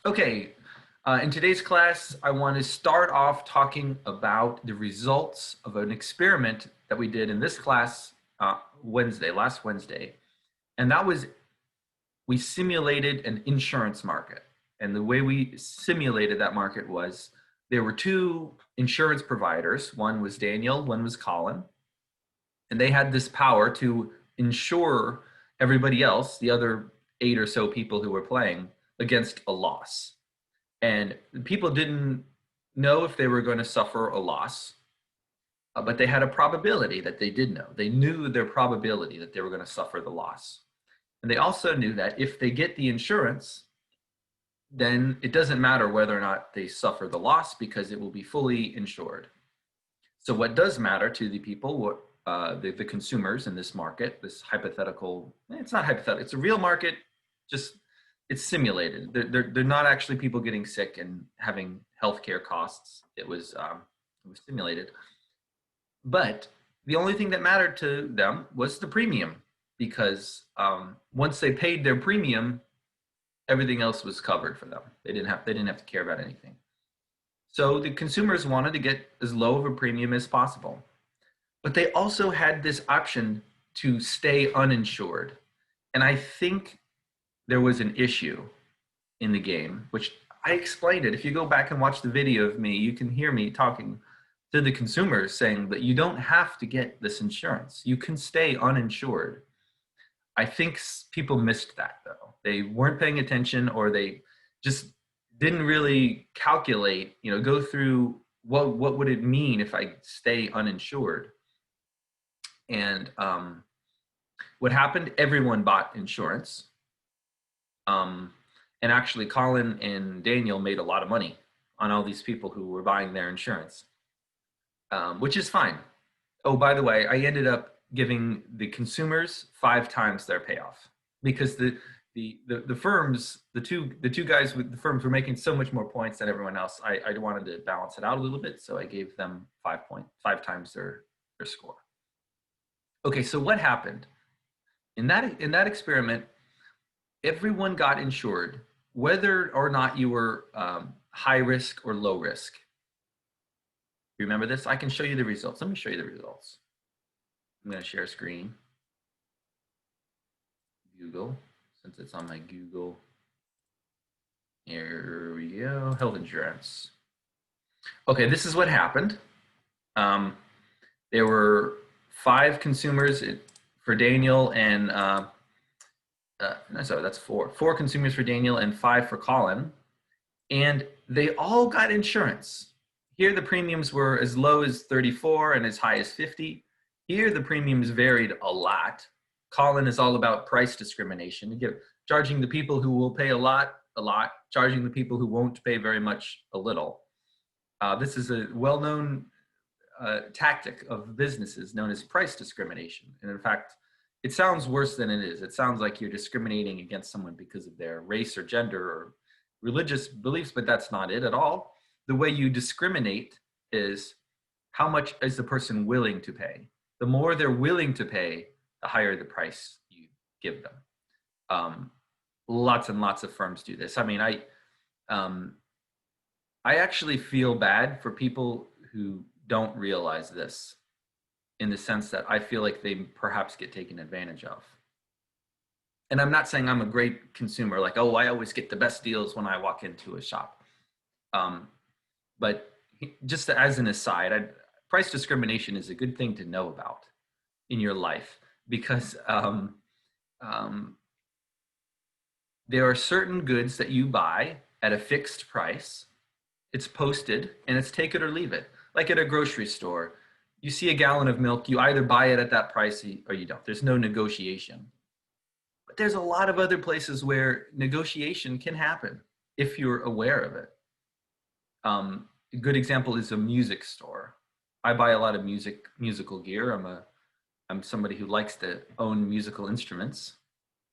Okay, in today's class, I want to start off talking about the results of an experiment that we did in this class last Wednesday. And that was we simulated an insurance market. And the way we simulated that market was there were two insurance providers. One was Daniel, one was Colin. And they had this power to insure everybody else, the other eight or so people who were playing, against a loss. And people didn't know if they were going to suffer a loss, but they had a probability that they did know. They knew their probability that they were going to suffer the loss. And they also knew that if they get the insurance, then it doesn't matter whether or not they suffer the loss because it will be fully insured. So what does matter to the people, the consumers in this market, this hypothetical, it's not hypothetical, it's a real market, just it's simulated. They're not actually people getting sick and having healthcare costs. It was simulated. But the only thing that mattered to them was the premium, because once they paid their premium, everything else was covered for them. They didn't have to care about anything. So the consumers wanted to get as low of a premium as possible. But they also had this option to stay uninsured. And I think there was an issue in the game, which I explained it. If you go back and watch the video of me, you can hear me talking to the consumers saying that you don't have to get this insurance. You can stay uninsured. I think people missed that though. They weren't paying attention, or they just didn't really calculate, go through what would it mean if I stay uninsured. And what happened, everyone bought insurance. And actually, Colin and Daniel made a lot of money on all these people who were buying their insurance, which is fine. Oh, by the way, I ended up giving the consumers 5 times their payoff because the firms, the two guys with the firms were making so much more points than everyone else. I wanted to balance it out a little bit, so I gave them 5 times their score. Okay, so what happened in that experiment? Everyone got insured, whether or not you were high risk or low risk. Remember this? I can show you the results. Let me show you the results. I'm going to share screen. Google, since it's on my Google. Here we go. Health insurance. Okay, this is what happened. There were 5 consumers for Daniel and no, sorry, that's 4. 4 consumers for Daniel and 5 for Colin. And they all got insurance. Here the premiums were as low as 34 and as high as 50. Here the premiums varied a lot. Colin is all about price discrimination, charging the people who will pay a lot, charging the people who won't pay very much, a little. This is a well-known tactic of businesses known as price discrimination. And in fact, it sounds worse than it is. It sounds like you're discriminating against someone because of their race or gender or religious beliefs, but that's not it at all. The way you discriminate is how much is the person willing to pay. The more they're willing to pay, the higher the price you give them. Lots and lots of firms do this. I mean, I actually feel bad for people who don't realize this, in the sense that I feel like they perhaps get taken advantage of. And I'm not saying I'm a great consumer, like, oh, I always get the best deals when I walk into a shop. But just as an aside, price discrimination is a good thing to know about in your life, because there are certain goods that you buy at a fixed price. It's posted and it's take it or leave it. Like at a grocery store, you see a gallon of milk, you either buy it at that price or you don't. There's no negotiation. But there's a lot of other places where negotiation can happen if you're aware of it. A good example is a music store. I buy a lot of musical gear. I'm somebody who likes to own musical instruments.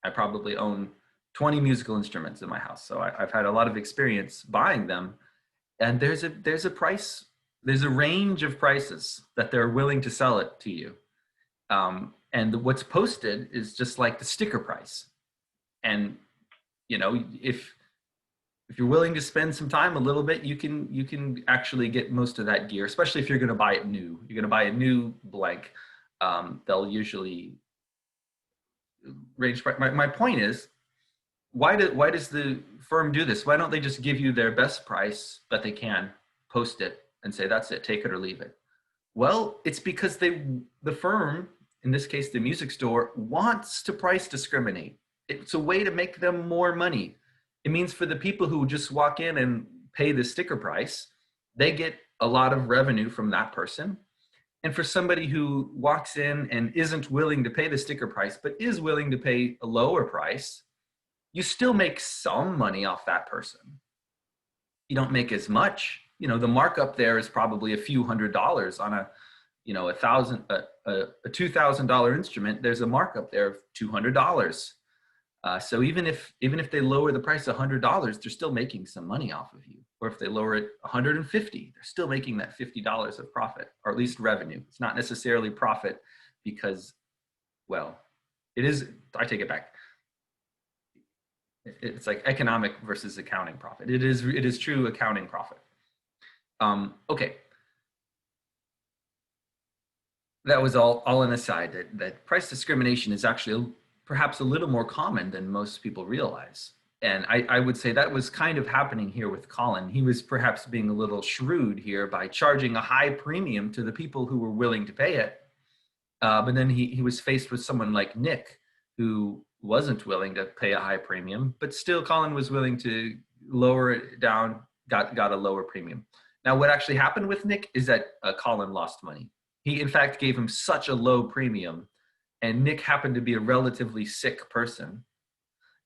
I probably own 20 musical instruments in my house. So I've had a lot of experience buying them. And there's a price. There's a range of prices that they're willing to sell it to you. And what's posted is just like the sticker price. And, if If you're willing to spend some time, a little bit, you can actually get most of that gear, especially if you're going to buy it new. You're going to buy a new blank. They'll usually range. My point is, why does the firm do this? Why don't they just give you their best price that they can, post it, and say that's it, take it or leave it? Well, it's because the firm, in this case the music store, wants to price discriminate. It's a way to make them more money. It means for the people who just walk in and pay the sticker price, they get a lot of revenue from that person. And for somebody who walks in and isn't willing to pay the sticker price, but is willing to pay a lower price, you still make some money off that person. You don't make as much. The markup there is probably a few $100s on a, a $2,000 instrument. There's a markup there of $200. So even if they lower the price $100, they're still making some money off of you. Or if they lower it $150, they're still making that $50 of profit, or at least revenue. It's not necessarily profit because, well, it is. I take it back. It's like economic versus accounting profit. It is true accounting profit. Okay. That was all an aside, that price discrimination is actually perhaps a little more common than most people realize. And I would say that was kind of happening here with Colin. He was perhaps being a little shrewd here by charging a high premium to the people who were willing to pay it. But then he was faced with someone like Nick, who wasn't willing to pay a high premium, but still Colin was willing to lower it down, got a lower premium. Now, what actually happened with Nick is that Colin lost money. He, in fact, gave him such a low premium, and Nick happened to be a relatively sick person,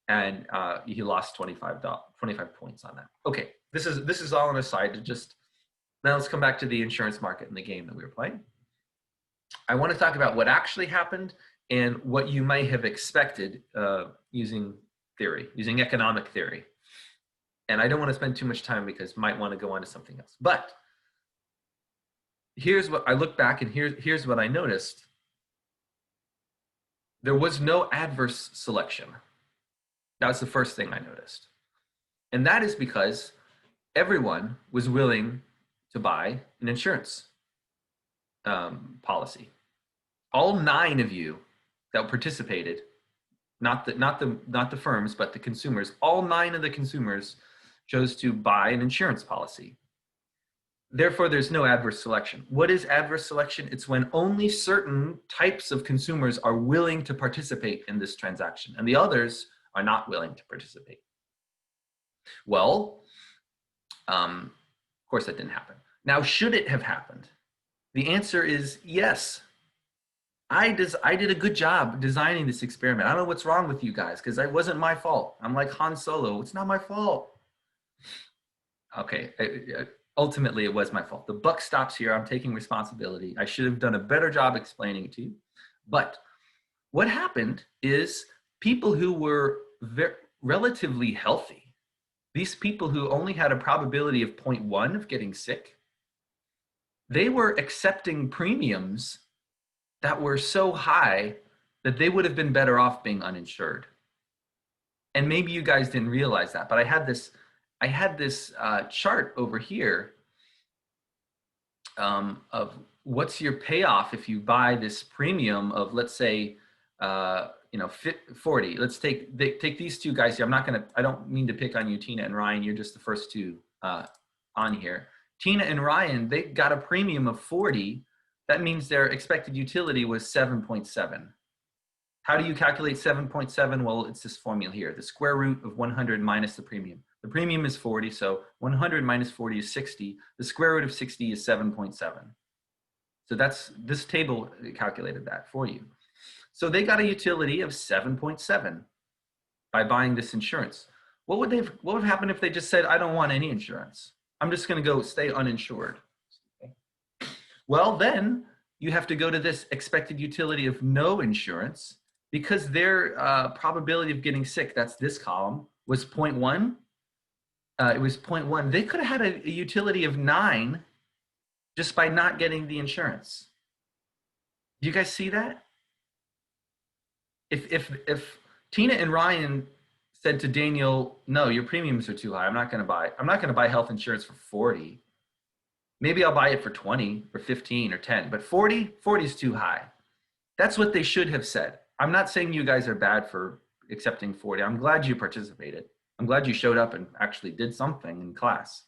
and he lost 25 points on that. Okay, this is all an aside to just, now let's come back to the insurance market and the game that we were playing. I want to talk about what actually happened and what you might have expected using economic theory. And I don't want to spend too much time because I might want to go on to something else. But here's what I look back and here's what I noticed. There was no adverse selection. That's the first thing I noticed. And that is because everyone was willing to buy an insurance policy. All 9 of you that participated, not the firms, but the consumers, all 9 of the consumers chose to buy an insurance policy. Therefore, there's no adverse selection. What is adverse selection? It's when only certain types of consumers are willing to participate in this transaction and the others are not willing to participate. Well, of course that didn't happen. Now, should it have happened? The answer is yes. I did a good job designing this experiment. I don't know what's wrong with you guys because it wasn't my fault. I'm like Han Solo. It's not my fault. Okay, ultimately it was my fault. The buck stops here. I'm taking responsibility. I should have done a better job explaining it to you. But what happened is people who were relatively healthy, these people who only had a probability of 0.1 of getting sick, they were accepting premiums that were so high that they would have been better off being uninsured. And maybe you guys didn't realize that, but I had this chart over here of what's your payoff if you buy this premium of, let's say, 40. Let's take these 2 guys here. I don't mean to pick on you, Tina and Ryan. You're just the first 2 on here. Tina and Ryan, they got a premium of 40. That means their expected utility was 7.7. How do you calculate 7.7? Well, it's this formula here, the square root of 100 minus the premium. The premium is 40, so 100 minus 40 is 60. The square root of 60 is 7.7. So this table calculated that for you. So they got a utility of 7.7 by buying this insurance. What would have happened if they just said, I don't want any insurance? I'm just going to go stay uninsured. Well, then you have to go to this expected utility of no insurance because their probability of getting sick, that's this column, was 0.1. It was 0.1. They could have had a utility of 9 just by not getting the insurance. Do you guys see that? If Tina and Ryan said to Daniel, no, your premiums are too high. I'm not going to buy health insurance for 40. Maybe I'll buy it for 20 or 15 or 10, but 40 is too high. That's what they should have said. I'm not saying you guys are bad for accepting 40. I'm glad you participated. I'm glad you showed up and actually did something in class.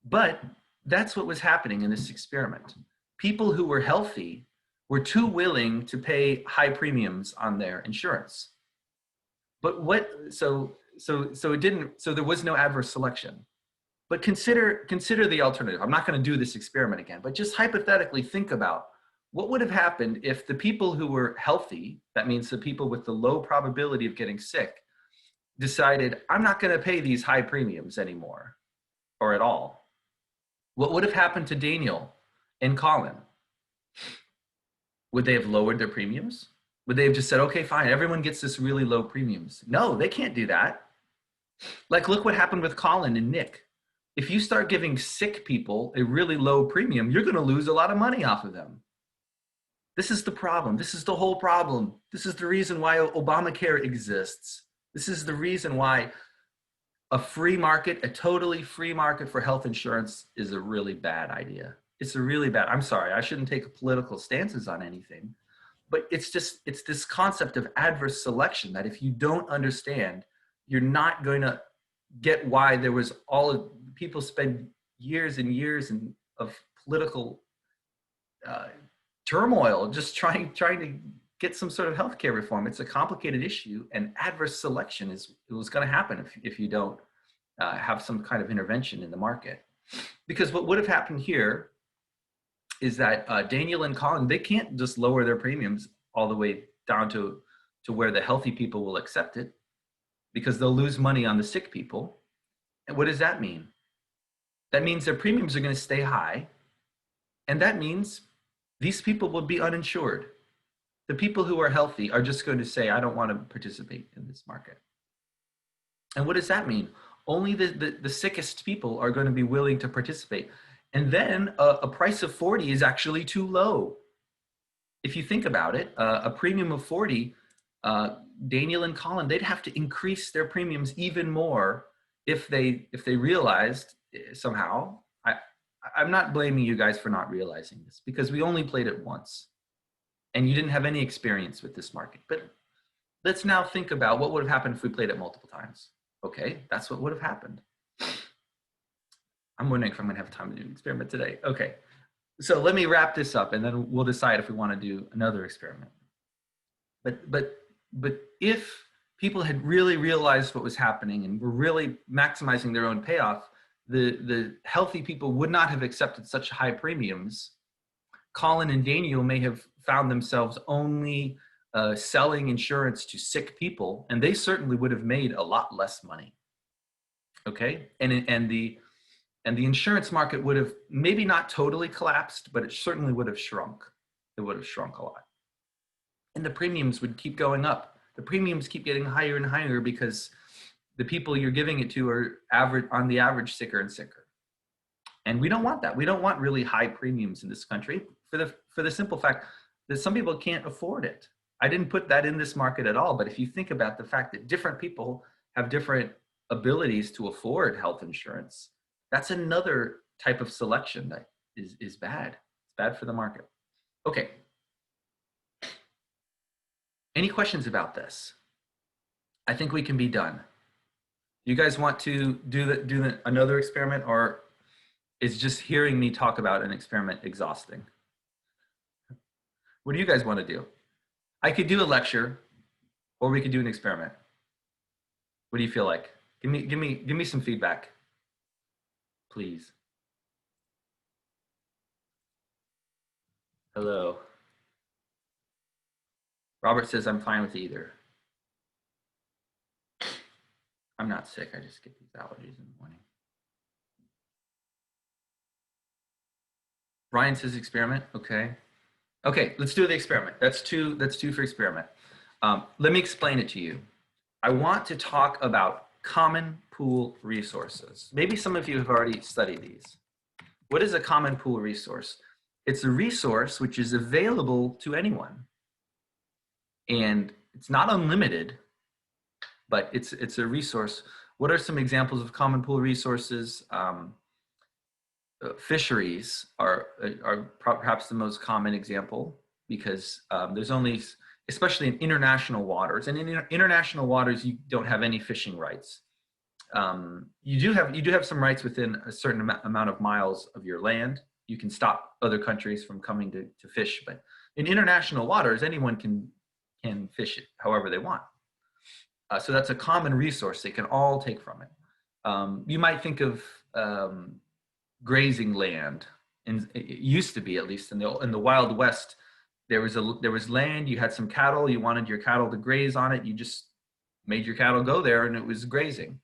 But that's what was happening in this experiment. People who were healthy were too willing to pay high premiums on their insurance. But so there was no adverse selection. But consider the alternative. I'm not going to do this experiment again, but just hypothetically think about what would have happened if the people who were healthy, that means the people with the low probability of getting sick, decided, I'm not going to pay these high premiums anymore or at all. What would have happened to Daniel and Colin? Would they have lowered their premiums? Would they have just said, okay, fine, everyone gets this really low premiums? No, they can't do that. Like, look what happened with Colin and Nick. If you start giving sick people a really low premium, you're going to lose a lot of money off of them. This is the problem. This is the whole problem. This is the reason why Obamacare exists. This is the reason why a free market, a totally free market for health insurance is a really bad idea. It's a really bad, I'm sorry, I shouldn't take political stances on anything, but it's this concept of adverse selection that if you don't understand, you're not going to get why there was all of people spend years and years of political turmoil just trying to get some sort of healthcare reform. It's a complicated issue, and adverse selection is what's going to happen if you don't have some kind of intervention in the market. Because what would have happened here is that Daniel and Colin, they can't just lower their premiums all the way down to where the healthy people will accept it, because they'll lose money on the sick people. And what does that mean? That means their premiums are going to stay high, and that means these people will be uninsured. The people who are healthy are just going to say, I don't want to participate in this market. And what does that mean? Only the sickest people are going to be willing to participate. And then a price of 40 is actually too low. If you think about it, a premium of 40, Daniel and Colin, they'd have to increase their premiums even more if they realized somehow. I'm not blaming you guys for not realizing this, because we only played it once and you didn't have any experience with this market. But let's now think about what would have happened if we played it multiple times. Okay, that's what would have happened. I'm wondering if I'm going to have time to do an experiment today. Okay, so let me wrap this up and then we'll decide if we want to do another experiment. But if people had really realized what was happening and were really maximizing their own payoff, the healthy people would not have accepted such high premiums. Colin and Daniel may have found themselves only selling insurance to sick people, and they certainly would have made a lot less money. Okay, and the insurance market would have maybe not totally collapsed, but it certainly would have shrunk. It would have shrunk a lot, and the premiums would keep going up. The premiums keep getting higher and higher because the people you're giving it to are on the average sicker and sicker. And we don't want that. We don't want really high premiums in this country for the simple fact that some people can't afford it. I didn't put that in this market at all, but if you think about the fact that different people have different abilities to afford health insurance, that's another type of selection that is bad. It's bad for the market. Okay. Any questions about this? I think we can be done. You guys want to do another experiment, or is just hearing me talk about an experiment exhausting? What do you guys want to do? I could do a lecture, or we could do an experiment. What do you feel like? Give me some feedback, please. Hello. Robert says I'm fine with either. I'm not sick. I just get these allergies in the morning. Ryan says experiment. Okay. Okay, let's do the experiment. That's two for experiment. Let me explain it to you. I want to talk about common pool resources. Maybe some of you have already studied these. What is a common pool resource? It's a resource which is available to anyone. And it's not unlimited, but it's a resource. What are some examples of common pool resources? Fisheries are perhaps the most common example because there's only, especially in international waters, and in international waters you don't have any fishing rights. You do have some rights within a certain amount of miles of your land. You can stop other countries from coming to fish, but in international waters, anyone can fish it however they want. So that's a common resource they can all take from it. You might think of grazing land, and it used to be, at least in the Wild West, there was land. You had some cattle. You wanted your cattle to graze on it. You just made your cattle go there, and it was grazing.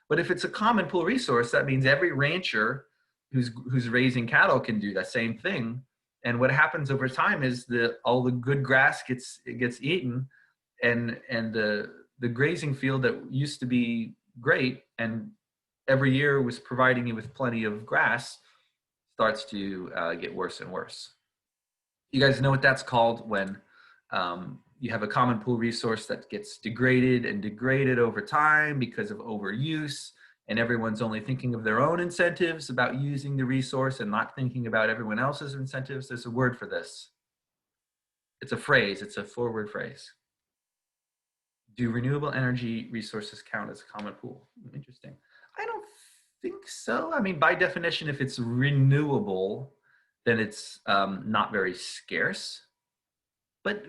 But if it's a common pool resource, that means every rancher who's raising cattle can do that same thing. And what happens over time is all the good grass gets eaten, and the grazing field that used to be great and every year was providing you with plenty of grass starts to get worse and worse. You guys know what that's called when you have a common pool resource that gets degraded and degraded over time because of overuse, and everyone's only thinking of their own incentives about using the resource and not thinking about everyone else's incentives. There's a word for this. It's a phrase. It's a 4-word phrase. Do renewable energy resources count as a common pool? Interesting. I don't think so. I mean, by definition, if it's renewable, then it's not very scarce. But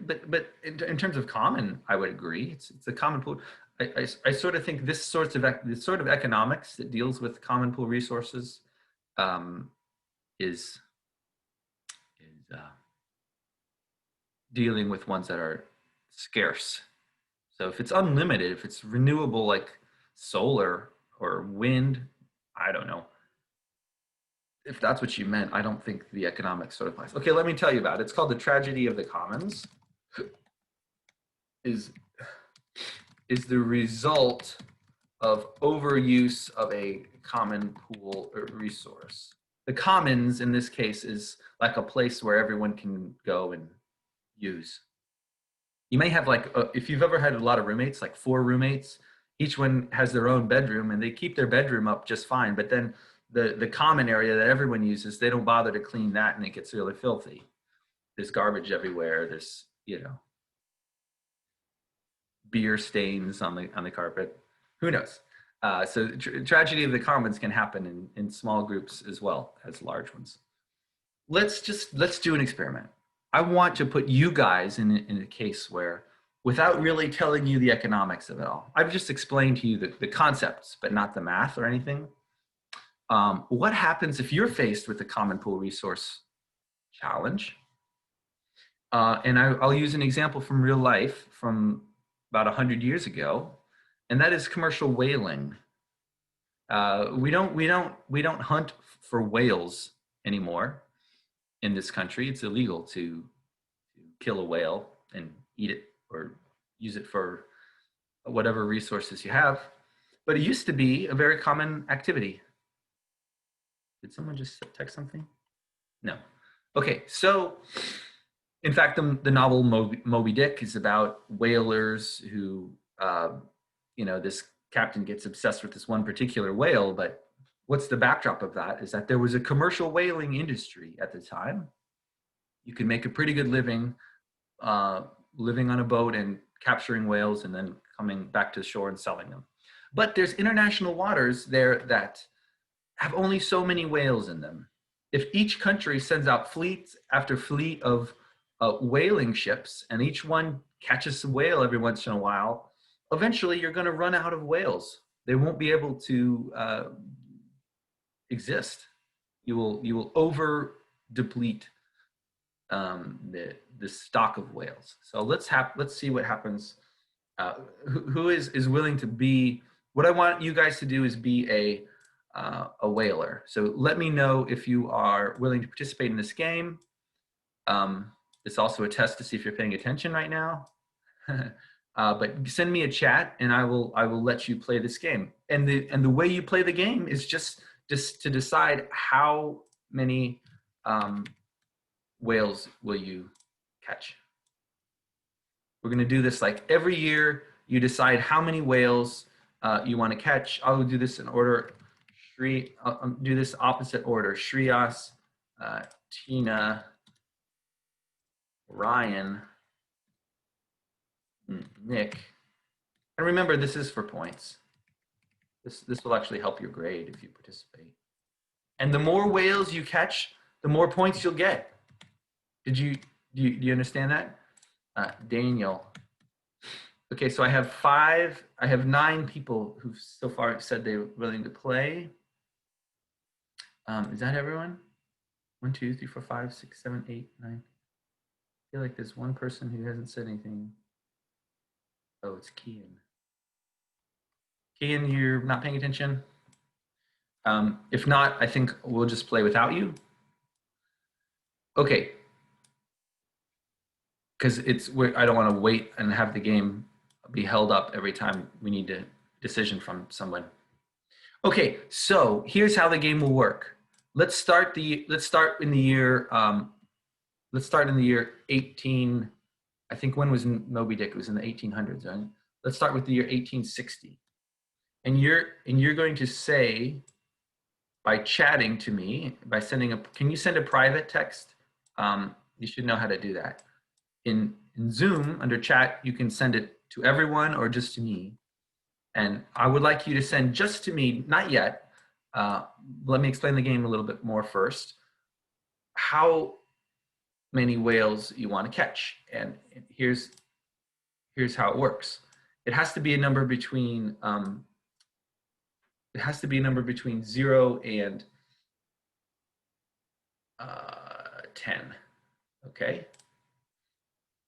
in terms of common, I would agree. It's a common pool. I sort of think this sort of economics that deals with common pool resources is dealing with ones that are scarce. So if it's unlimited, if it's renewable like solar or wind, I don't know. If that's what you meant, I don't think the economics sort of applies. Okay, let me tell you about it. It's called the tragedy of the commons. Is the result of overuse of a common pool or resource. The commons in this case is like a place where everyone can go and use. You may have like, if you've ever had a lot of roommates, like 4 roommates, each one has their own bedroom and they keep their bedroom up just fine. But then the common area that everyone uses, they don't bother to clean that and it gets really filthy. There's garbage everywhere. There's, beer stains on the carpet. Who knows? So tragedy of the commons can happen in small groups as well as large ones. Let's do an experiment. I want to put you guys in a case where, without really telling you the economics of it all, I've just explained to you the concepts, but not the math or anything. What happens if you're faced with a common pool resource challenge? And I'll use an example from real life from about 100 years ago, and that is commercial whaling. We don't hunt for whales anymore in this country. It's illegal to kill a whale and eat it or use it for whatever resources you have. But it used to be a very common activity. Did someone just text something? No. Okay, so in fact, the novel Moby Dick is about whalers who, this captain gets obsessed with this one particular whale, but what's the backdrop of that is that there was a commercial whaling industry at the time. You could make a pretty good living living on a boat and capturing whales and then coming back to shore and selling them. But there's international waters there that have only so many whales in them. If each country sends out fleet after fleet of whaling ships and each one catches a whale every once in a while, eventually you're going to run out of whales. They won't be able to exist. You will over deplete the stock of whales. So let's see what happens. Who is willing to be? What I want you guys to do is be a whaler. So let me know if you are willing to participate in this game. It's also a test to see if you're paying attention right now. But send me a chat and I will let you play this game. And the way you play the game is just to decide how many whales will you catch. We're going to do this like every year. you decide how many whales you want to catch. I'll do this in order. I'll do this opposite order. Shreyas, Tina, Ryan, Nick. And remember, this is for points. This will actually help your grade if you participate. And the more whales you catch, the more points you'll get. Do you understand that? Daniel. Okay, so I have 9 people who've so far said they're willing to play. Is that everyone? 1, 2, 3, 4, 5, 6, 7, 8, 9. I feel like there's one person who hasn't said anything. Oh, it's Kian. Kian, you're not paying attention? If not, I think we'll just play without you. Okay. Because I don't want to wait and have the game be held up every time we need a decision from someone. Okay, so here's how the game will work. Let's start in the year 18. I think when was Moby Dick? It was in the 1800s. Right? Let's start with the year 1860. And you're going to say, by chatting to me, by sending can you send a private text? You should know how to do that. In Zoom, under chat, you can send it to everyone or just to me. And I would like you to send just to me, not yet. Let me explain the game a little bit more first. How many whales you want to catch. And here's how it works. It has to be a number between 0 and 10. Okay.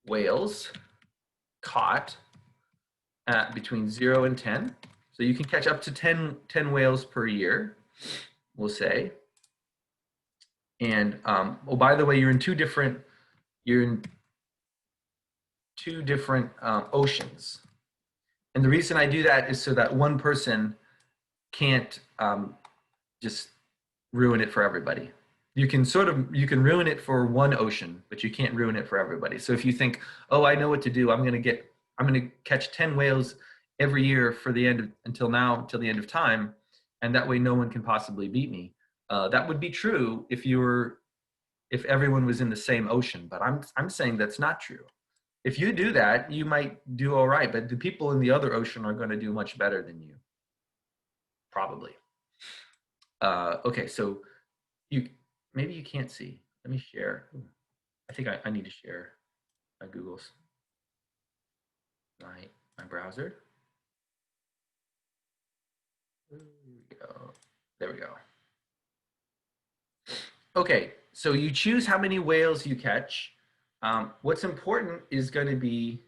Whales caught at between 0 and 10. So you can catch up to 10 whales per year, we'll say. And oh, by the way, you're in two different oceans. And the reason I do that is so that one person can't just ruin it for everybody. You can ruin it for one ocean, but you can't ruin it for everybody. So if you think, oh, I know what to do, I'm going to catch 10 whales every year until the end of time, and that way no one can possibly beat me. That would be true if everyone was in the same ocean, but I'm saying that's not true. If you do that, you might do all right, but the people in the other ocean are going to do much better than you, probably. Okay, so maybe you can't see. Let me share. I think I need to share my Google's my browser. Here we go. There we go. Okay, so you choose how many whales you catch. What's important is going to be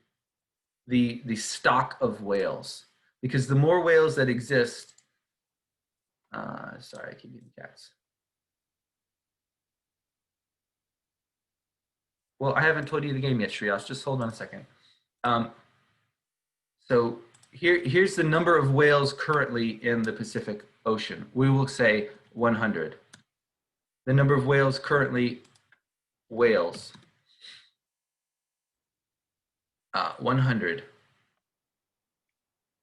the stock of whales, because the more whales that exist, sorry, I keep getting cats. Well, I haven't told you the game yet, Shreyas. Just hold on a second. So here's the number of whales currently in the Pacific Ocean. We will say 100. The number of whales currently, 100.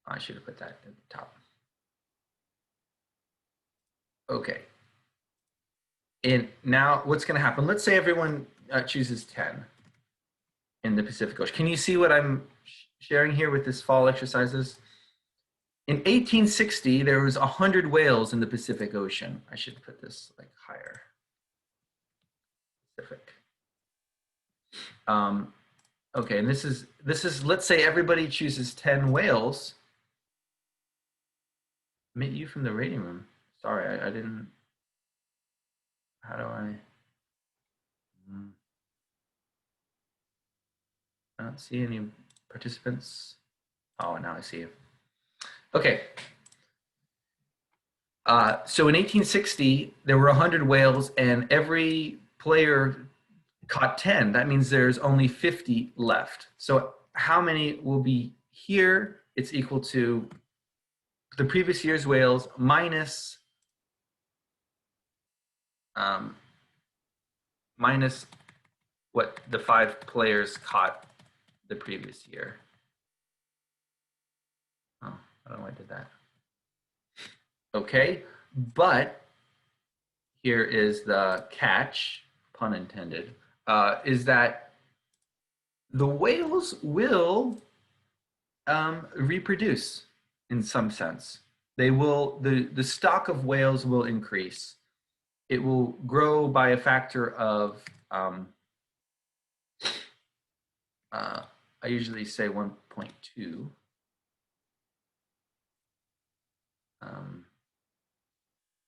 I should have put that at the top. Okay. And now what's going to happen? Let's say everyone chooses 10 in the Pacific Ocean. Can you see what I'm sharing here with this fall exercises? In 1860, there was 100 whales in the Pacific Ocean. I should put this like higher. Pacific. Okay, and this is, let's say everybody chooses 10 whales. Meet you from the rating room. Sorry, I didn't. How do I? I don't see any participants. Oh, now I see you. Okay. So in 1860, there were 100 whales, and every player caught 10. That means there's only 50 left. So how many will be here? It's equal to the previous year's whales minus what the 5 players caught the previous year. I don't know why I did that. Okay, but here is the catch, pun intended, is that the whales will reproduce in some sense. They will, the stock of whales will increase. It will grow by a factor of, I usually say 1.2.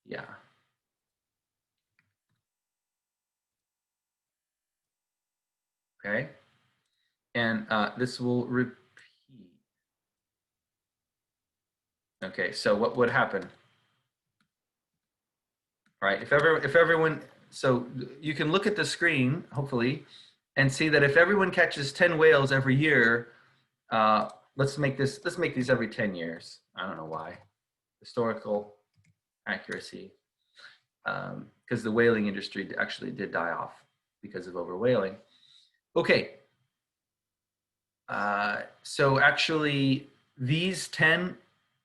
Yeah. Okay. And this will repeat. Okay, so what would happen? Right, if everyone, so you can look at the screen, hopefully, and see that if everyone catches 10 whales every year, let's make these every 10 years. I don't know why. Historical accuracy. Because the whaling industry actually did die off because of overwhaling. Okay. So actually, these 10,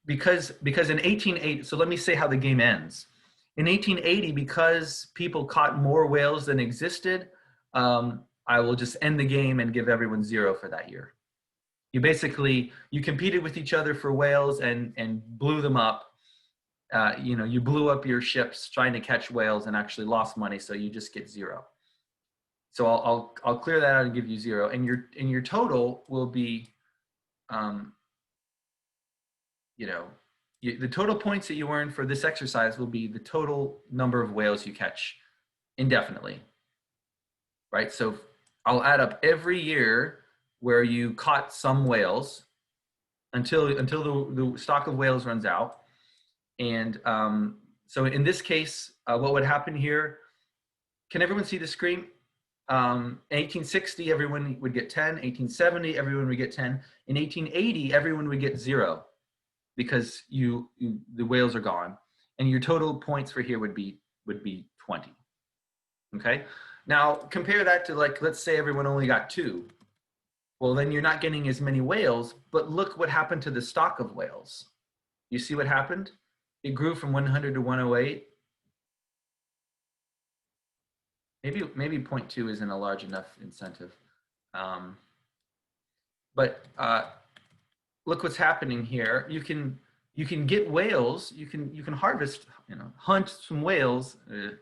because in 1880, so let me say how the game ends. In 1880, because people caught more whales than existed, I will just end the game and give everyone 0 for that year. You basically, you competed with each other for whales and blew them up. You blew up your ships trying to catch whales and actually lost money, so you just get 0. So I'll clear that out and give you 0, and your total will be, the total points that you earn for this exercise will be the total number of whales you catch indefinitely, right? So I'll add up every year where you caught some whales until the stock of whales runs out. And so in this case, what would happen here? Can everyone see the screen? 1860, everyone would get 10. 1870, everyone would get 10. In 1880, everyone would get 0 because the whales are gone, and your total points for here would be 20. Okay. Now compare that to, like, let's say everyone only got 2. Well, then you're not getting as many whales, but look what happened to the stock of whales. You see what happened? It grew from 100 to 108. Maybe 0.2 isn't a large enough incentive. But look what's happening here. You can get whales. You can harvest, hunt some whales.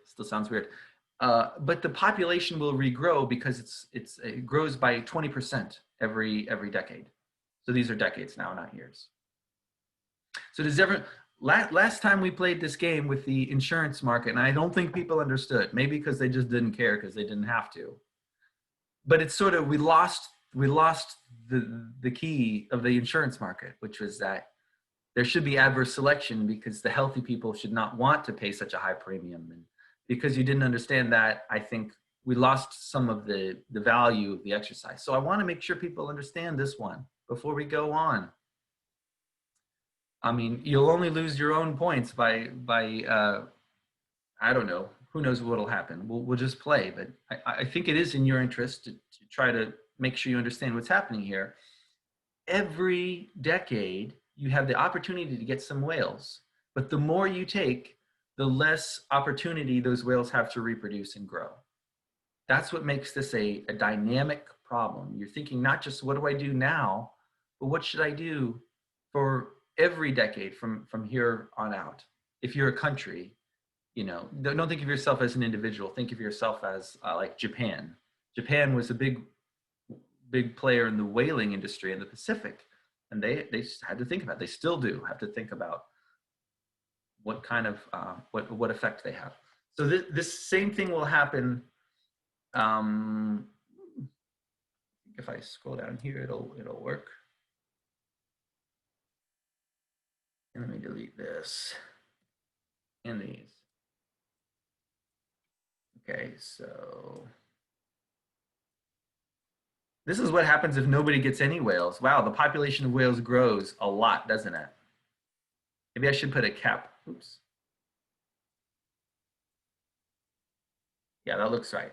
Still sounds weird. But the population will regrow because it grows by 20% every decade. So these are decades now, not years. So last time we played this game with the insurance market, and I don't think people understood, maybe because they just didn't care because they didn't have to. But it's sort of, we lost the key of the insurance market, which was that there should be adverse selection because the healthy people should not want to pay such a high premium. And because you didn't understand that, I think we lost some of the value of the exercise. So I want to make sure people understand this one before we go on. I mean, you'll only lose your own points by I don't know, who knows what'll happen. We'll just play, but I think it is in your interest to try to make sure you understand what's happening here. Every decade, you have the opportunity to get some whales, but the more you take, the less opportunity those whales have to reproduce and grow. That's what makes this a dynamic problem. You're thinking not just what do I do now, but what should I do for every decade from here on out? If you're a country, don't think of yourself as an individual. Think of yourself as like Japan. Japan was a big player in the whaling industry in the Pacific, and they had to think about. They still do have to think about what kind of what effect they have. So this same thing will happen. If I scroll down here, it'll work. And let me delete this and these. Okay, so this is what happens if nobody gets any whales. Wow, the population of whales grows a lot, doesn't it? Maybe I should put a cap. Oops. Yeah, that looks right.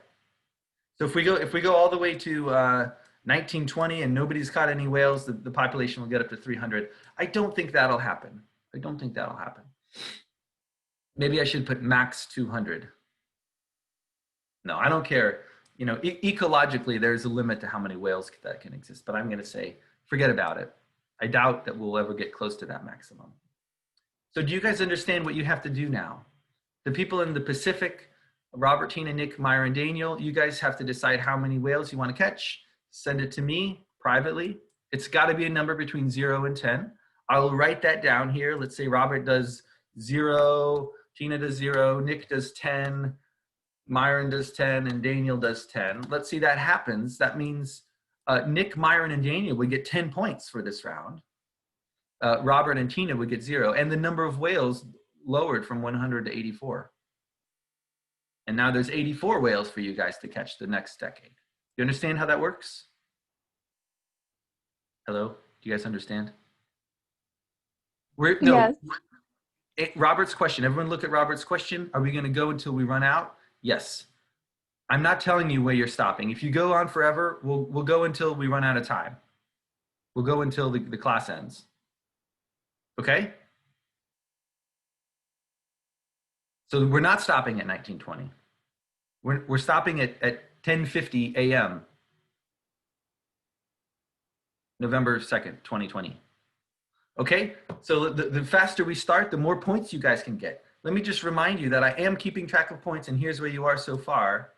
So if we go all the way to 1920 and nobody's caught any whales, the population will get up to 300. I don't think that'll happen. I don't think that'll happen. Maybe I should put max 200. No, I don't care. You know, ecologically, there's a limit to how many whales that can exist, but I'm going to say, forget about it. I doubt that we'll ever get close to that maximum. So do you guys understand what you have to do now? The people in the Pacific, Robert, Tina, Nick, Myra, and Daniel, you guys have to decide how many whales you want to catch. Send it to me privately. It's got to be a number between 0 and 10. I'll write that down here. Let's say Robert does 0, Tina does 0, Nick does 10, Myron does 10, and Daniel does 10. Let's see that happens. That means Nick, Myron, and Daniel would get 10 points for this round. Robert and Tina would get 0, and the number of whales lowered from 100 to 84. And now there's 84 whales for you guys to catch the next decade. You understand how that works? Hello? Do you guys understand? Yes. Robert's question. Everyone look at Robert's question. Are we going to go until we run out? Yes. I'm not telling you where you're stopping. If you go on forever, we'll go until we run out of time. We'll go until the class ends. Okay? So we're not stopping at 1920. We're stopping at 10:50 a.m. November 2nd, 2020. Okay? So the faster we start, the more points you guys can get. Let me just remind you that I am keeping track of points, and here's where you are so far.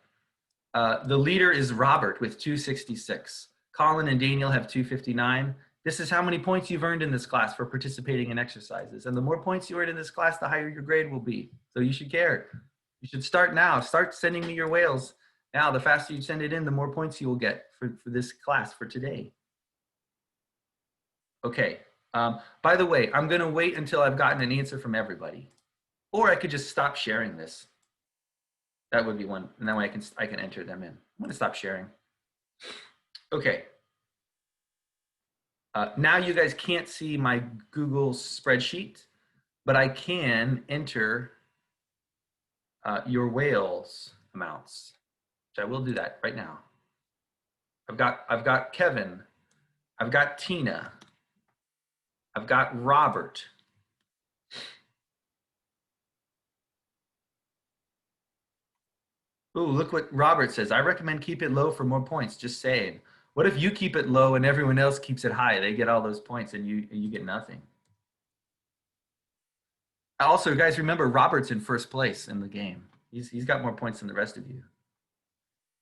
The leader is Robert with 266. Colin and Daniel have 259. This is how many points you've earned in this class for participating in exercises. And the more points you earn in this class, the higher your grade will be. So you should care. You should start now. Start sending me your whales. Now, the faster you send it in, the more points you will get for this class for today. Okay. By the way, I'm going to wait until I've gotten an answer from everybody. Or I could just stop sharing this. That would be one. And that way I can enter them in. I'm going to stop sharing. Okay. Now you guys can't see my Google spreadsheet, but I can enter your whales amounts. So I will do that right now. I've got Kevin. I've got Tina. I've got Robert. Ooh, look what Robert says. I recommend keep it low for more points. Just saying. What if you keep it low and everyone else keeps it high? They get all those points and you get nothing. Also, guys, remember Robert's in first place in the game. He's got more points than the rest of you.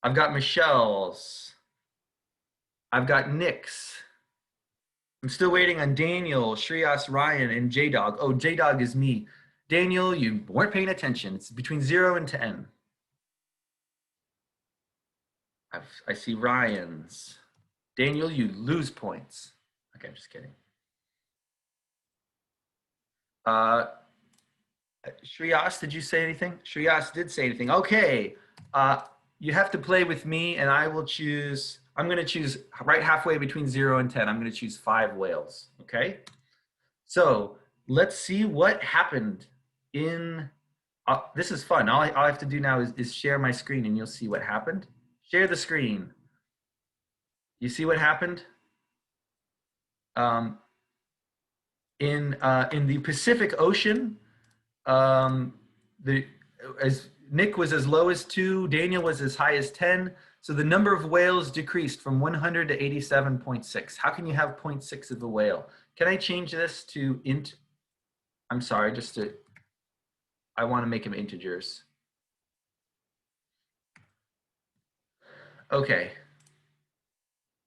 I've got Michelle's. I've got Nick's. I'm still waiting on Daniel, Shreyas, Ryan, and J-Dog. Oh, J-Dog is me. Daniel, you weren't paying attention. It's between 0 and 10. I see Ryan's. Daniel, you lose points. Okay, I'm just kidding. Shreyas, did you say anything? Shreyas did say anything. Okay, you have to play with me, and I will choose. I'm going to choose right halfway between 0 and 10. I'm going to choose 5 whales. Okay, so let's see what happened in. This is fun. All I have to do now is share my screen, and you'll see what happened. Share the screen. You see what happened? In the Pacific Ocean, as Nick was as low as 2, Daniel was as high as 10. So the number of whales decreased from 100 to 87.6. How can you have 0.6 of a whale? Can I change this to int? I'm sorry, I want to make them integers. Okay.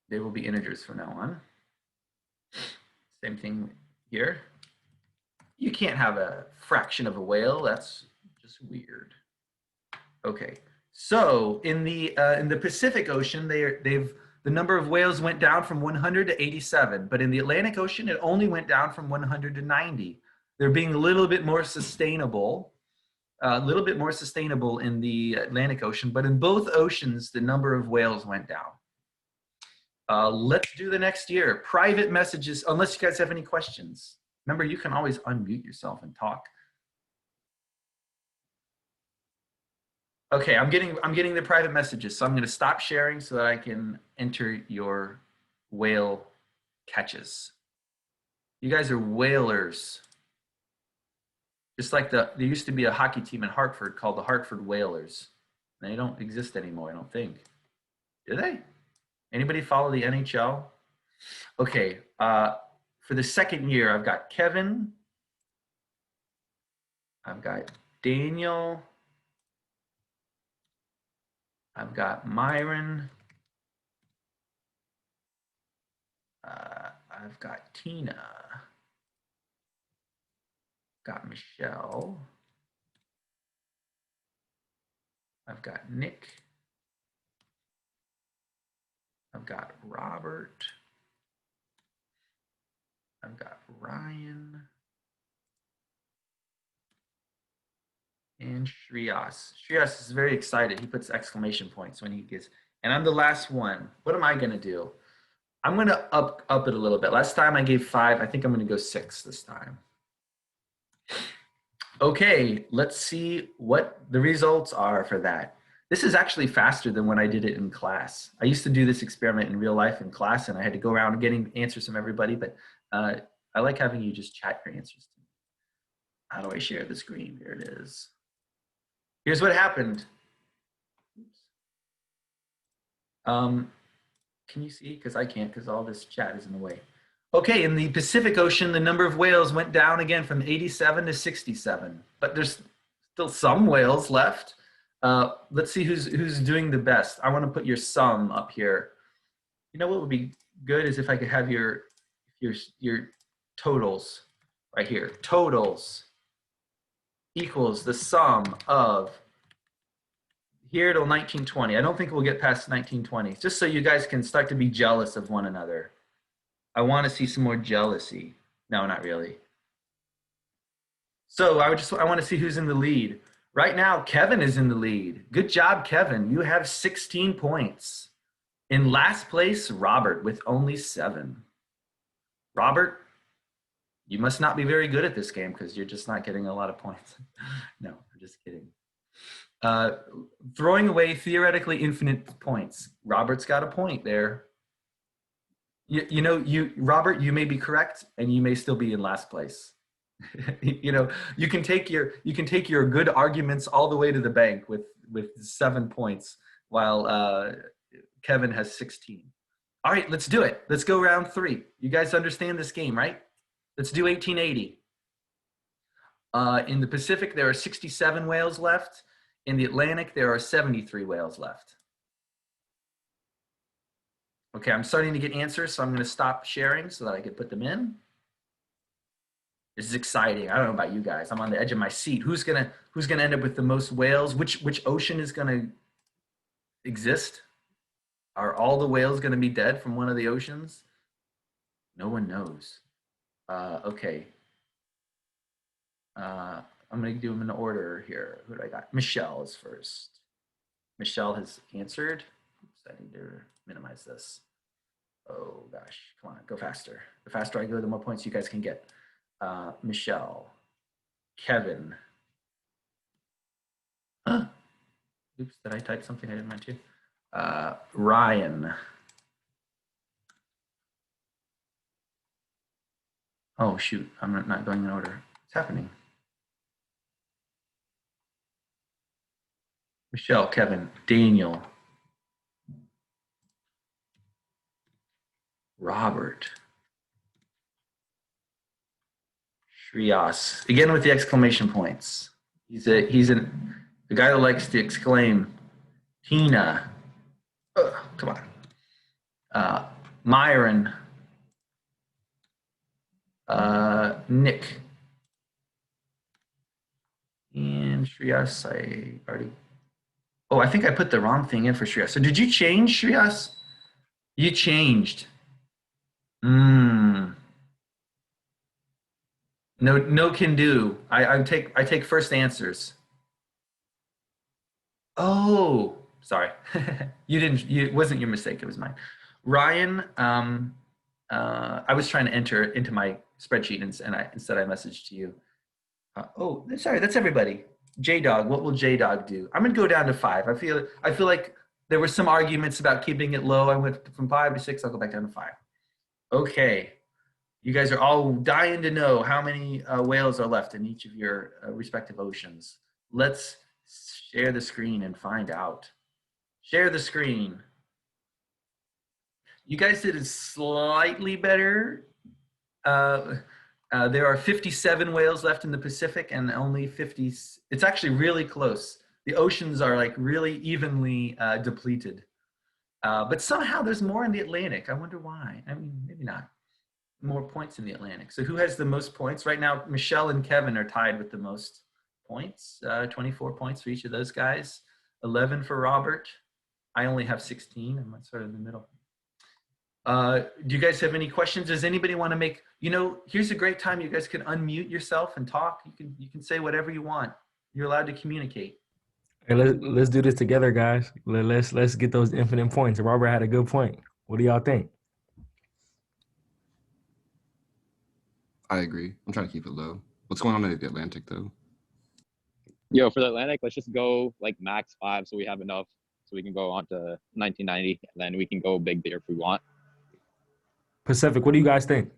They will be integers from now on. Same thing here. You can't have a fraction of a whale. That's just weird. Okay. So in the Pacific Ocean, the number of whales went down from 100 to 87, but in the Atlantic Ocean, it only went down from 100 to 90. They're being a little bit more sustainable, in the Atlantic Ocean, but in both oceans, the number of whales went down. Let's do the next year. Private messages, unless you guys have any questions. Remember, you can always unmute yourself and talk. Okay, I'm getting the private messages, so I'm going to stop sharing so that I can enter your whale catches. You guys are whalers. Just like there used to be a hockey team in Hartford called the Hartford Whalers. They don't exist anymore, I don't think. Do they? Anybody follow the NHL? Okay. For the second year, I've got Kevin. I've got Daniel. I've got Myron. I've got Tina. Got Michelle. I've got Nick. I've got Robert. I've got Ryan. And Shreyas. Shreyas is very excited. He puts exclamation points when he gets, and I'm the last one. What am I going to do? I'm going to up it a little bit. Last time I gave 5. I think I'm going to go 6 this time. Okay, let's see what the results are for that. This is actually faster than when I did it in class. I used to do this experiment in real life in class, and I had to go around getting answers from everybody, but I like having you just chat your answers to me. How do I share the screen? Here it is. Here's what happened. Can you see? Because I can't, because all this chat is in the way. Okay, in the Pacific Ocean, the number of whales went down again from 87 to 67, but there's still some whales left. Let's see who's doing the best. I want to put your sum up here. You know what would be good is if I could have your totals right here. Totals equals the sum of here till 1920. I don't think we'll get past 1920, just so you guys can start to be jealous of one another. I want to see some more jealousy. No, not really. So I want to see who's in the lead. Right now, Kevin is in the lead. Good job, Kevin. You have 16 points. In last place, Robert with only 7. Robert, you must not be very good at this game because you're just not getting a lot of points. No, I'm just kidding. Throwing away theoretically infinite points. Robert's got a point there. Robert, you may be correct, and you may still be in last place. You can take your good arguments all the way to the bank with 7 points, while Kevin has 16. All right, let's do it. Let's go round 3. You guys understand this game, right? Let's do 1880. In the Pacific, there are 67 whales left. In the Atlantic, there are 73 whales left. Okay, I'm starting to get answers, so I'm going to stop sharing so that I can put them in. This is exciting. I don't know about you guys. I'm on the edge of my seat. Who's gonna end up with the most whales? Which ocean is gonna exist? Are all the whales gonna be dead from one of the oceans? No one knows. Okay. I'm gonna do them in order here. Who do I got? Michelle is first. Michelle has answered. Oops, I need to minimize this. Oh gosh, come on, go faster. The faster I go, the more points you guys can get. Michelle, Kevin. Huh? Oops, did I type something I didn't mean to? Ryan. Oh shoot, I'm not going in order. What's happening? Michelle, Kevin, Daniel, Robert, Shreyas. Again with the exclamation points. He's the guy that likes to exclaim. Tina. Come on. Myron. Nick. And Shreyas, I already. Oh, I think I put the wrong thing in for Shreyas. So did you change, Shreyas? You changed. No can do. I take first answers. Oh, sorry. It wasn't your mistake, it was mine. Ryan, I was trying to enter into my spreadsheet and instead I messaged to you. Oh, sorry, that's everybody. J-Dog, what will J-Dog do? I'm gonna go down to 5. I feel like there were some arguments about keeping it low. I went from 5 to 6, I'll go back down to 5. Okay. You guys are all dying to know how many whales are left in each of your respective oceans. Let's share the screen and find out. Share the screen. You guys did it slightly better. There are 57 whales left in the Pacific and only 50. It's actually really close. The oceans are like really evenly depleted. But somehow there's more in the Atlantic. I wonder why. I mean, maybe not. More points in the Atlantic. So who has the most points? Right now, Michelle and Kevin are tied with the most points. 24 points for each of those guys. 11 for Robert. I only have 16. I'm sort of in the middle. Do you guys have any questions? Does anybody want to make, here's a great time you guys can unmute yourself and talk. You can say whatever you want. You're allowed to communicate. Hey, let's do this together, guys. Let's get those infinite points. Robert had a good point. What do y'all think? I agree. I'm trying to keep it low. What's going on in the Atlantic, though? Yo, for the Atlantic, let's just go like max 5 so we have enough so we can go on to 1990, and then we can go big there if we want. Pacific, what do you guys think?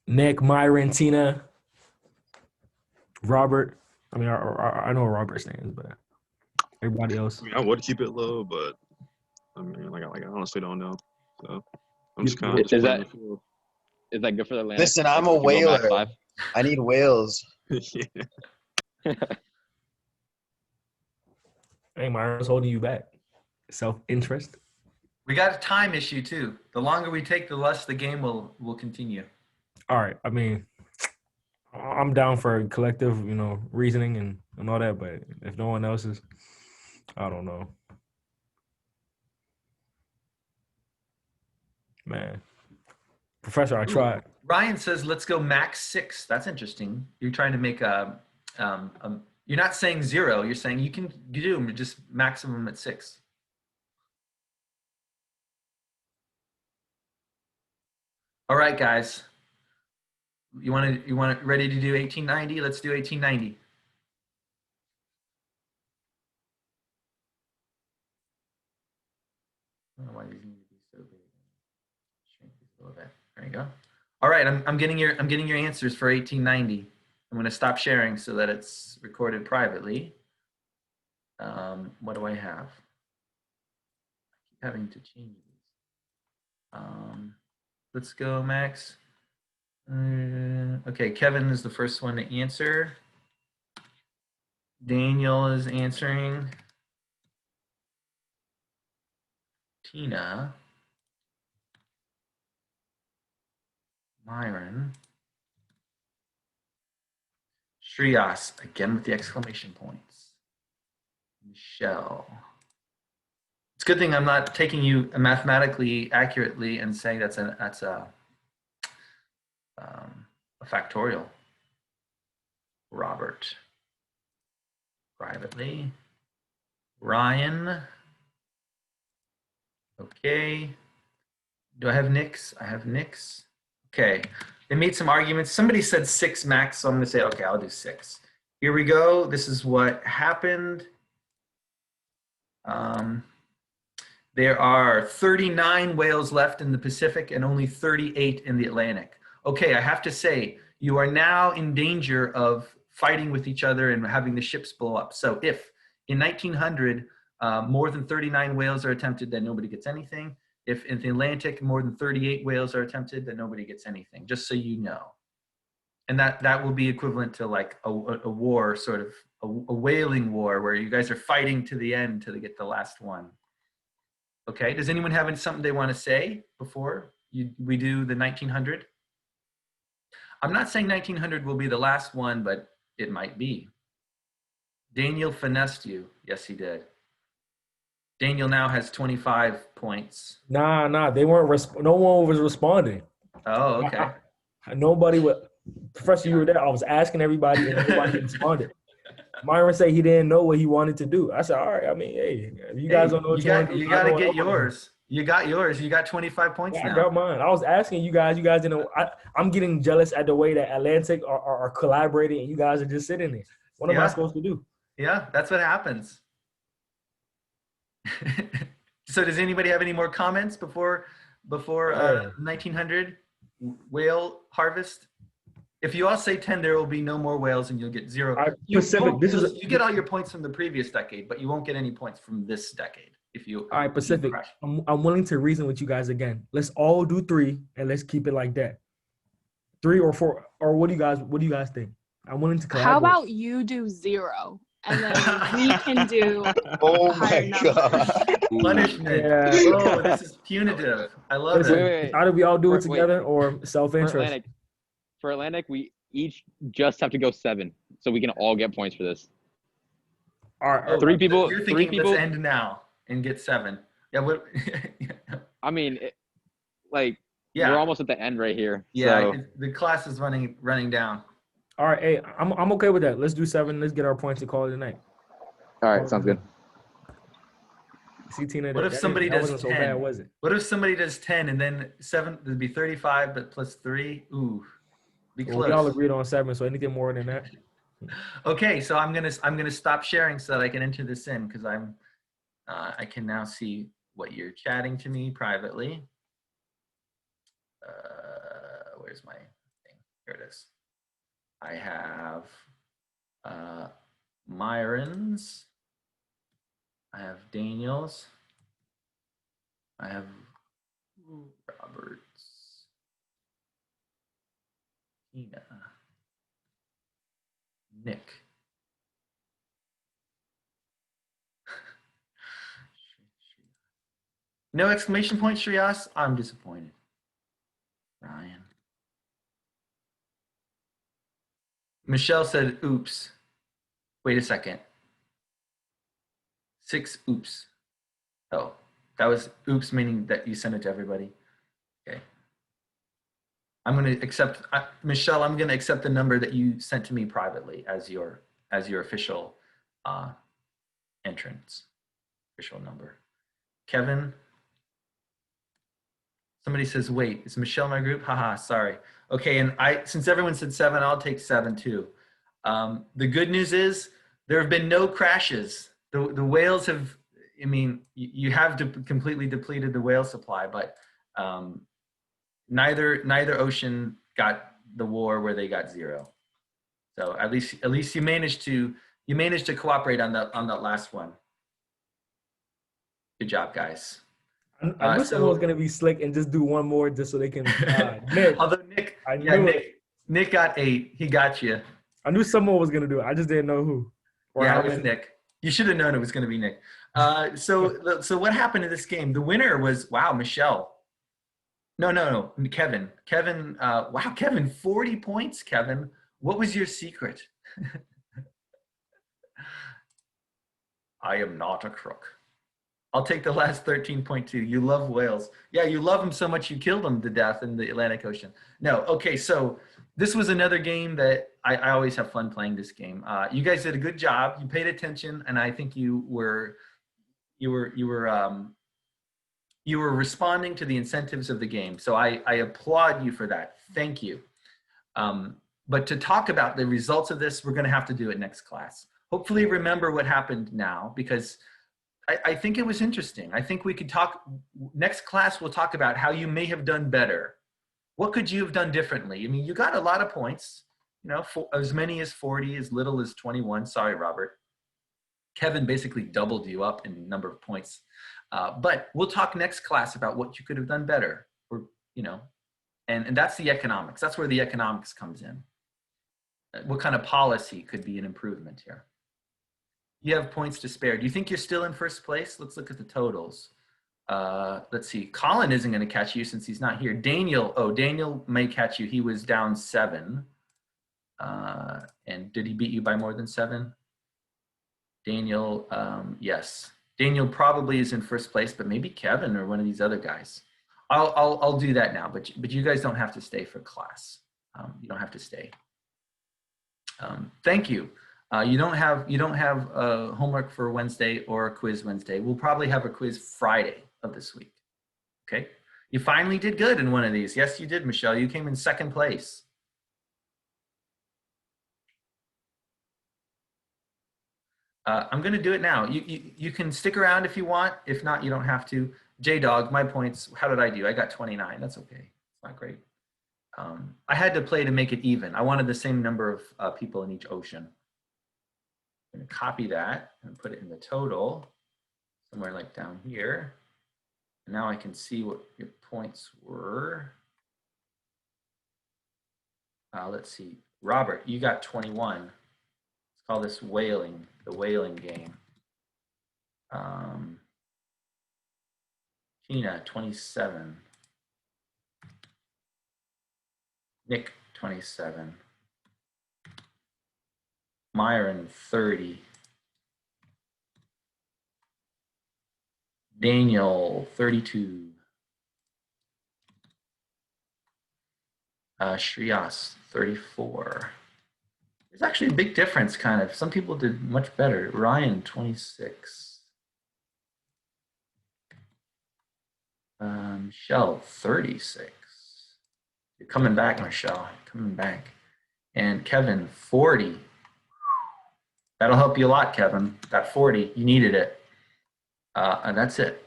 Nick, Myron, Tina, Robert. I mean, I know what Robert stands, but everybody else. I mean, I would keep it low, but I mean, like I honestly don't know. So I'm just kind of. Is that good for the Atlantic? Listen, I'm a whaler. I need whales. Yeah. Hey, Myron's holding you back. Self-interest. We got a time issue too. The longer we take, the less the game will continue. All right. I mean, I'm down for collective, reasoning and all that, but if no one else is, I don't know. Man. Professor, I tried. Ryan says, let's go max 6. That's interesting. You're trying to make you're not saying 0. You're saying you do them just maximum at 6. All right, guys. You want ready to do 1890? Let's do 1890. I don't know why these need to be so big. Shrink this a little bit. There you go. All right, I'm getting your answers for 1890. I'm going to stop sharing so that it's recorded privately. What do I have? I keep having to change these. Let's go, Max. Okay, Kevin is the first one to answer. Daniel is answering. Tina. Myron. Shreyas, again with the exclamation points. Michelle. It's a good thing I'm not taking you mathematically accurately and saying that's a factorial. Robert. Privately. Ryan. Okay. Do I have Nick's? I have Nick's. Okay. They made some arguments. Somebody said 6 max, so I'm going to say, okay, I'll do 6. Here we go. This is what happened. There are 39 whales left in the Pacific and only 38 in the Atlantic. Okay, I have to say, you are now in danger of fighting with each other and having the ships blow up. So if in 1900, more than 39 whales are attempted, then nobody gets anything. If in the Atlantic, more than 38 whales are attempted, then nobody gets anything, just so you know. And that will be equivalent to like a war, sort of a whaling war, where you guys are fighting to the end to get the last one. Okay, does anyone have something they want to say before we do the 1900? I'm not saying 1900 will be the last one, but it might be. Daniel finessed you. Yes, he did. Daniel now has 25 points. Nah, they weren't. No one was responding. Oh, okay. Nobody would. Professor, you were there. I was asking everybody, and nobody responded. Myron said he didn't know what he wanted to do. I said, all right. I mean, hey, if you guys don't know what you want to do, you got to get yours. You got yours. You got 25 points now. I got mine. I was asking you guys. You guys didn't know. I'm getting jealous at the way that Atlantic are collaborating, and you guys are just sitting there. What am I supposed to do? Yeah, that's what happens. So does anybody have any more comments before before Hey. 1900 whale harvest? If you all say 10, there will be no more whales and you'll get 0. All right, You, Pacific, won't- this is you get all your points from the previous decade, but you won't get any points from this decade if you. all right, Pacific. crash. I'm willing to reason with you guys again. Let's all do 3 and let's keep it like that. 3 or 4, or what do you guys think? I'm willing to collaborate. How about you do 0 and then we can do Oh higher my numbers. god. Punishment. Yeah. Oh, this is punitive. I love Listen, it. Wait. either we all do it Wait. together or For self-interest. Atlantic, we each just have to go 7, so we can all get points for this. All right, Oh, 3 people. You're 3 thinking people. let's end now and get 7. Yeah. What? I mean, Yeah. we're almost at the end right here. Yeah. So. The class is running down. all right. Hey, I'm okay with that. Let's do 7. Let's get our points and call it a night. All right, sounds good. See, Tina. What if that somebody that does wasn't 10? so bad, was it? What if somebody does 10 and then 7? It'd be 35, but plus 3. Ooh, be Well, we all close. agreed on 7, so anything more than that. Okay, so I'm gonna stop sharing so that I can enter this in because I can now see what you're chatting to me privately. Where's my thing? Here it is. I have Myron's. I have Daniel's. I have Robert's. Tina. Nick. No exclamation point, Shreyas? I'm disappointed. Ryan. Michelle said, oops. Wait a second. 6 oops. Oh, that was oops, meaning that you sent it to everybody. Okay. I'm going to accept, Michelle, I'm going to accept the number that you sent to me privately as your official entrance, official number. Kevin, somebody says, wait, is Michelle my group? Haha, sorry. Okay, and since everyone said 7, I'll take 7 too. The good news is there have been no crashes. The whales have, I mean, you have completely depleted the whale supply, but neither ocean got the war where they got 0. So at least you managed to cooperate on that last one. Good job, guys. I knew someone was gonna be slick and just do one more just so they can. Nick, although Nick got 8. He got you. I knew someone was gonna do it. I just didn't know who. Yeah, it was Nick. You should have known it was going to be Nick. So what happened in this game? The winner was, wow, Michelle. No, Kevin. Kevin, wow, Kevin, 40 points, Kevin. What was your secret? I am not a crook. I'll take the last 13.2. You love whales. Yeah, you love them so much you killed them to death in the Atlantic Ocean. No, okay, so this was another game that I always have fun playing this game. You guys did a good job. You paid attention, and I think you were responding to the incentives of the game. So I applaud you for that. Thank you. But to talk about the results of this, we're going to have to do it next class. Hopefully remember what happened now, because I think it was interesting. I think we could talk, next class we'll talk about how you may have done better. What could you have done differently? I mean, you got a lot of points, you know, as many as 40, as little as 21. Sorry, Robert. Kevin basically doubled you up in number of points. But we'll talk next class about what you could have done better, or, you know, and that's the economics. That's where the economics comes in. What kind of policy could be an improvement here? You have points to spare. Do you think you're still in first place? Let's look at the totals. Let's see. Colin isn't going to catch you since he's not here. Daniel may catch you. He was down 7. And did he beat you by more than 7? Daniel, yes. Daniel probably is in first place, but maybe Kevin or one of these other guys. I'll do that now, but you guys don't have to stay for class. You don't have to stay. Thank you. You don't have homework for Wednesday or a quiz Wednesday. We'll probably have a quiz Friday of this week. Okay. You finally did good in one of these. Yes, you did, Michelle. You came in second place. I'm going to do it now. You can stick around if you want. If not, you don't have to. J-Dog, my points, how did I do? I got 29. That's okay. It's not great. I had to play to make it even. I wanted the same number of people in each ocean. I'm going to copy that and put it in the total, somewhere like down here. And now I can see what your points were. Let's see. Robert, you got 21. Let's call this whaling, the whaling game. Tina, 27. Nick, 27. Myron, 30. Daniel, 32. Shreyas, 34. There's actually a big difference, kind of. Some people did much better. Ryan, 26. Michelle, 36. You're coming back, Michelle. Coming back. And Kevin, 40. That'll help you a lot, Kevin. That 40, you needed it. And that's it.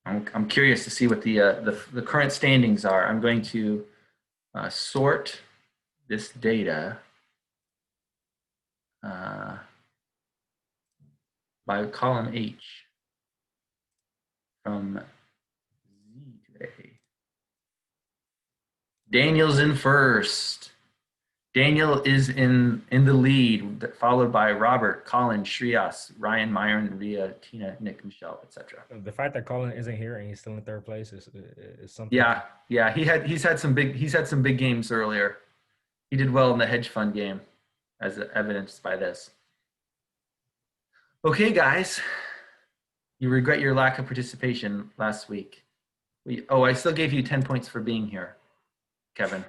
I'm curious to see what the current standings are. I'm going to sort this data by column H from Z to A. Daniel's in first. Daniel is in the lead, followed by Robert, Colin, Shreyas, Ryan, Myron, Ria, Tina, Nick, Michelle, etc. The fact that Colin isn't here and he's still in third place is something. Yeah. He's had some big games earlier. He did well in the hedge fund game, as evidenced by this. Okay, guys, you regret your lack of participation last week. I still gave you 10 points for being here, Kevin.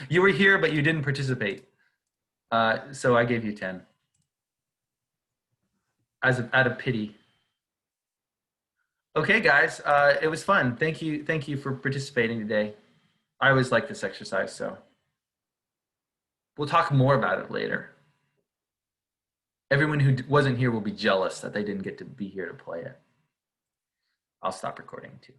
You were here, but you didn't participate. So I gave you 10 out of pity. Okay, guys, it was fun. Thank you for participating today. I always like this exercise, so we'll talk more about it later. Everyone who wasn't here will be jealous that they didn't get to be here to play it. I'll stop recording too.